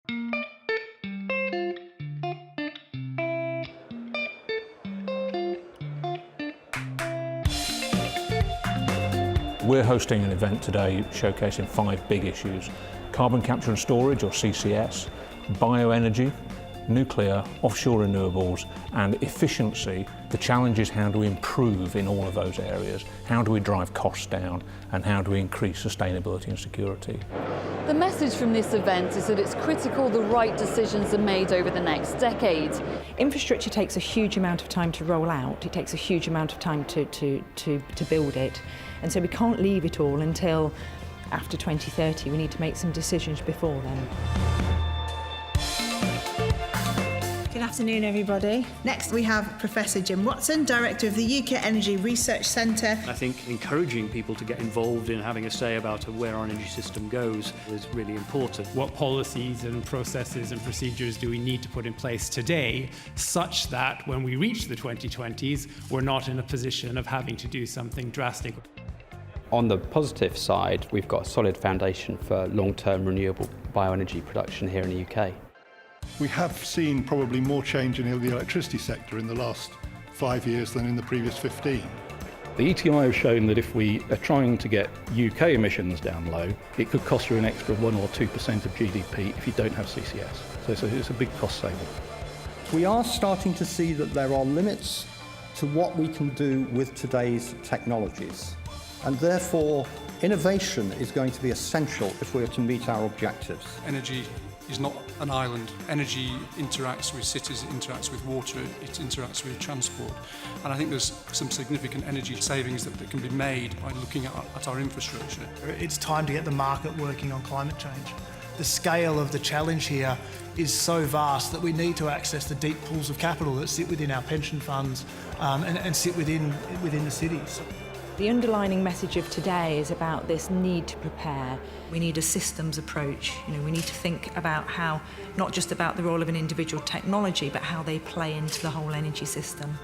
We're hosting an event today showcasing 5 big issues: carbon capture and storage, or CCS, bioenergy, nuclear, offshore renewables, and efficiency. The challenge is, how do we improve in all of those areas? How do we drive costs down? And how do we increase sustainability and security? The message from this event is that it's critical the right decisions are made over the next decade. Infrastructure takes a huge amount of time to roll out. It takes a huge amount of time to build it. And so we can't leave it all until after 2030. We need to make some decisions before then. Good afternoon, everybody. Next, we have Professor Jim Watson, Director of the UK Energy Research Centre. I think encouraging people to get involved in having a say about where our energy system goes is really important. What policies and processes and procedures do we need to put in place today, such that when we reach the 2020s, we're not in a position of having to do something drastic? On the positive side, we've got a solid foundation for long-term renewable bioenergy production here in the UK. We have seen probably more change in the electricity sector in the last 5 years than in the previous 15. The ETI have shown that if we are trying to get UK emissions down low, it could cost you an extra 1 or 2% of GDP if you don't have CCS. So it's a big cost saving. We are starting to see that there are limits to what we can do with today's technologies, and therefore innovation is going to be essential if we are to meet our objectives. Energy is not an island. Energy interacts with cities, it interacts with water, it interacts with transport. And I think there's some significant energy savings that can be made by looking at our infrastructure. It's time to get the market working on climate change. The scale of the challenge here is so vast that we need to access the deep pools of capital that sit within our pension funds and sit within the cities. The underlining message of today is about this need to prepare. We need a systems approach. We need to think about how, not just about the role of an individual technology, but how they play into the whole energy system.